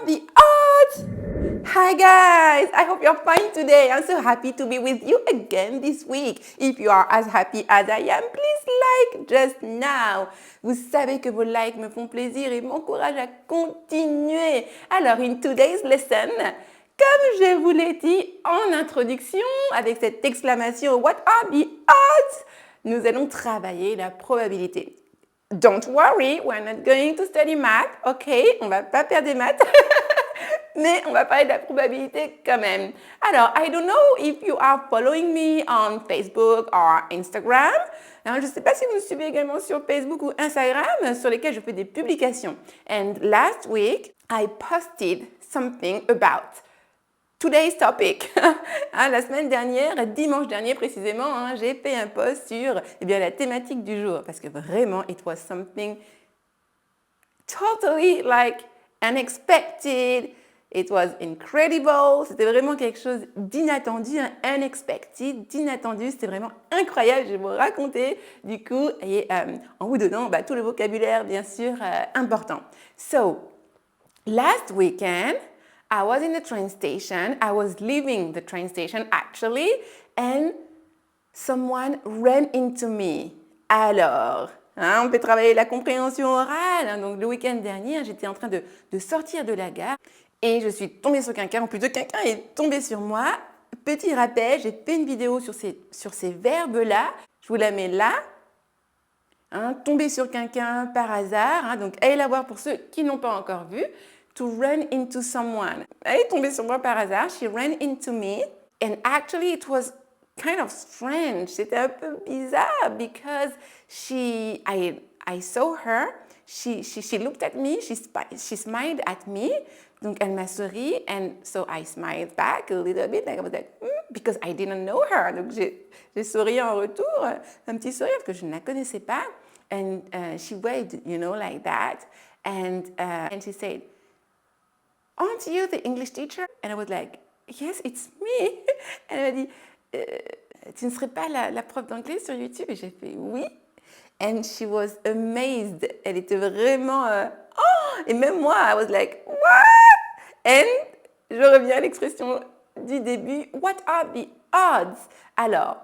are the odds? Hi guys, I hope you're fine today. I'm so happy to be with you again this week. If you are as happy as I am, please like just now. Vous savez que vos likes me font plaisir et m'encouragent à continuer. Alors, in today's lesson, comme je vous l'ai dit en introduction, avec cette exclamation What are the odds? Nous allons travailler la probabilité. Don't worry, we're not going to study math, ok? On va pas faire des maths, mais on va parler de la probabilité quand même. Alors, I don't know if you are following me on Facebook or Instagram. Alors, je ne sais pas si vous me suivez également sur Facebook ou Instagram, sur lesquels je fais des publications. And last week, I posted something about today's topic. La semaine dernière, dimanche dernier précisément, j'ai fait un post sur la thématique du jour parce que vraiment, it was something totally like unexpected. It was incredible. C'était vraiment quelque chose d'inattendu, unexpected, d'inattendu. C'était vraiment incroyable. Je vais vous raconter du coup et en vous donnant tout le vocabulaire bien sûr important. So, last weekend, I was in the train station. I was leaving the train station actually, and someone ran into me. Alors, on peut travailler la compréhension orale. Donc, le week-end dernier, j'étais en train de sortir de la gare et je suis tombée sur quelqu'un, ou plutôt quelqu'un est tombé sur moi. Petit rappel, j'ai fait une vidéo sur ces verbes-là. Je vous la mets là. Tomber sur quelqu'un par hasard. Donc, allez la voir pour ceux qui n'ont pas encore vu. To run into someone. Elle est tombée sur moi par hasard. She ran into me. And actually, it was kind of strange. C'était un peu bizarre because I saw her. She looked at me. She smiled at me. Donc, elle m'a souri. And so I smiled back a little bit. I was like, because I didn't know her. Donc, j'ai souri en retour. Un petit sourire parce que je ne la connaissais pas. And she waved, like that. And she said, aren't you the English teacher? And I was like, yes, it's me. Elle m'a dit, tu ne serais pas la prof d'anglais sur YouTube? Et j'ai fait oui. And she was amazed. Elle était vraiment, et même moi, I was like, what? And je reviens à l'expression du début, what are the odds? Alors,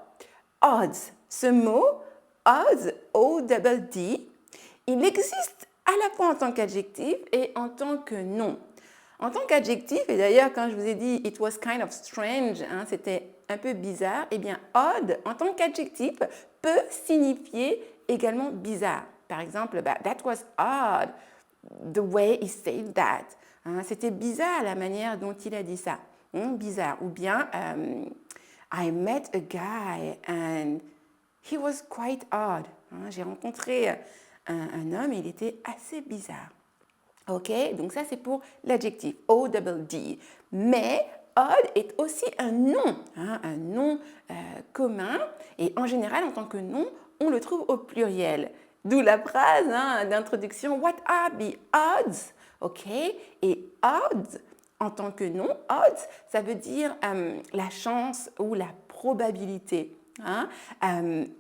odds, ce mot, odds, O-D-D, il existe à la fois en tant qu'adjectif et en tant que nom. En tant qu'adjectif, et d'ailleurs quand je vous ai dit it was kind of strange, c'était un peu bizarre, eh bien odd en tant qu'adjectif peut signifier également bizarre. Par exemple, that was odd, the way he said that. C'était bizarre la manière dont il a dit ça. Bizarre. Ou bien, I met a guy and he was quite odd. J'ai rencontré un homme et il était assez bizarre. Ok, donc ça c'est pour l'adjectif, O-D-D. Mais odd est aussi un nom commun. Et en général, en tant que nom, on le trouve au pluriel. D'où la phrase d'introduction, what are the odds? Ok, et odds, en tant que nom, odds, ça veut dire la chance ou la probabilité.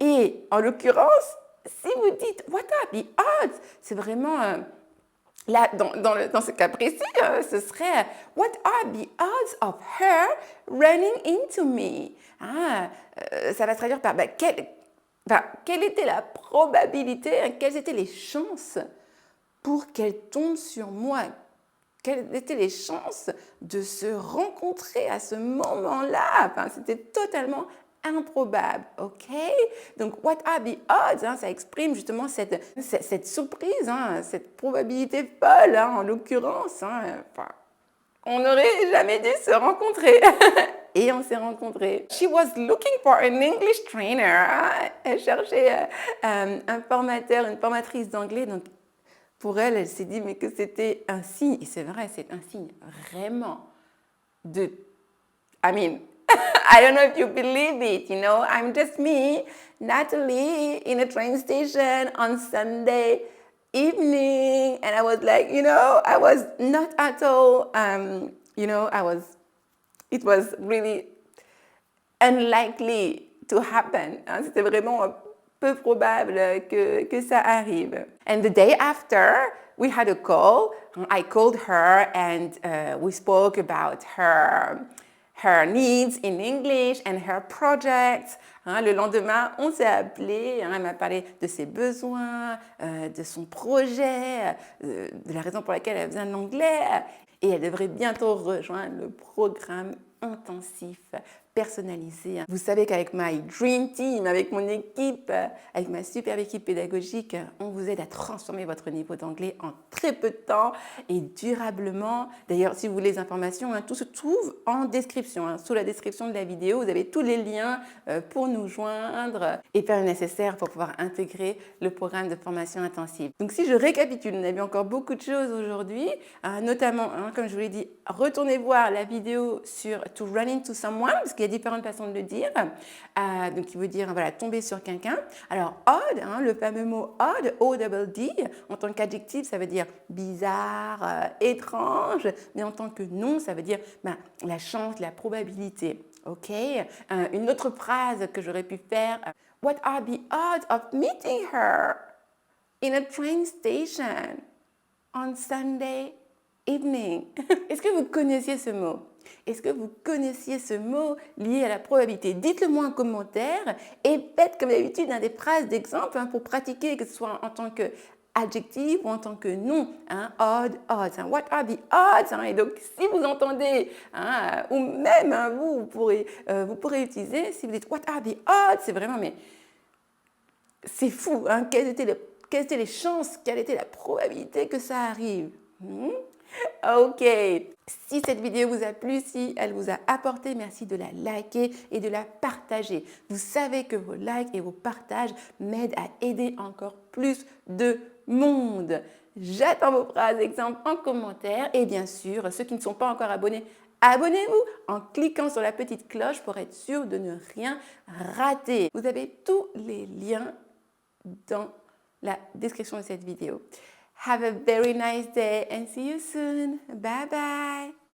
Et en l'occurrence, si vous dites what are the odds, c'est vraiment... Là, dans ce cas précis, ce serait What are the odds of her running into me? Ça va se traduire par quelle était la probabilité, quelles étaient les chances pour qu'elle tombe sur moi? Quelles étaient les chances de se rencontrer à ce moment-là? C'était totalement improbable, ok? Donc, what are the odds? Ça exprime justement cette surprise, cette probabilité folle, en l'occurrence. On n'aurait jamais dû se rencontrer. Et on s'est rencontrés. She was looking for an English trainer. Elle cherchait un formateur, une formatrice d'anglais. Donc, pour elle, elle s'est dit mais que c'était un signe. Et c'est vrai, c'est un signe vraiment de... I don't know if you believe it, I'm just me, Natalie, in a train station on Sunday evening, and I was like, I was not at all, it was really unlikely to happen. C'était vraiment peu probable que ça arrive. And the day after, we had a call. I called her and we spoke about her needs in English and her projects. Le lendemain, on s'est appelé, elle m'a parlé de ses besoins, de son projet, de la raison pour laquelle elle a besoin de l'anglais. Et elle devrait bientôt rejoindre le programme intensif personnalisé. Vous savez qu'avec My Dream Team, avec mon équipe, avec ma superbe équipe pédagogique, on vous aide à transformer votre niveau d'anglais en très peu de temps et durablement. D'ailleurs, si vous voulez les informations, tout se trouve en description. Sous la description de la vidéo, vous avez tous les liens pour nous joindre et faire le nécessaire pour pouvoir intégrer le programme de formation intensive. Donc si je récapitule, on a vu encore beaucoup de choses aujourd'hui, notamment, comme je vous l'ai dit, retournez voir la vidéo sur To Run Into Someone, parce qu'il y a différentes façons de le dire. Donc, qui veut dire, voilà, tomber sur quelqu'un. Alors, odd, le fameux mot odd, O-double-D, en tant qu'adjectif, ça veut dire bizarre, étrange, mais en tant que nom, ça veut dire la chance, la probabilité. OK? Une autre phrase que j'aurais pu faire, what are the odds of meeting her in a train station on Sunday evening? Est-ce que vous connaissiez ce mot? Est-ce que vous connaissiez ce mot lié à la probabilité? Dites-le moi en commentaire et faites comme d'habitude des phrases d'exemple pour pratiquer, que ce soit en tant qu'adjectif ou en tant que nom. Odd, odds. What are the odds? Et donc, si vous entendez, ou même vous pourrez utiliser, si vous dites what are the odds, c'est vraiment, mais c'est fou. Quelles étaient les chances? Quelle était la probabilité que ça arrive? Ok, si cette vidéo vous a plu, si elle vous a apporté, merci de la liker et de la partager. Vous savez que vos likes et vos partages m'aident à aider encore plus de monde. J'attends vos phrases d'exemple en commentaire et bien sûr, ceux qui ne sont pas encore abonnés, abonnez-vous en cliquant sur la petite cloche pour être sûr de ne rien rater. Vous avez tous les liens dans la description de cette vidéo. Have a very nice day and see you soon. Bye bye.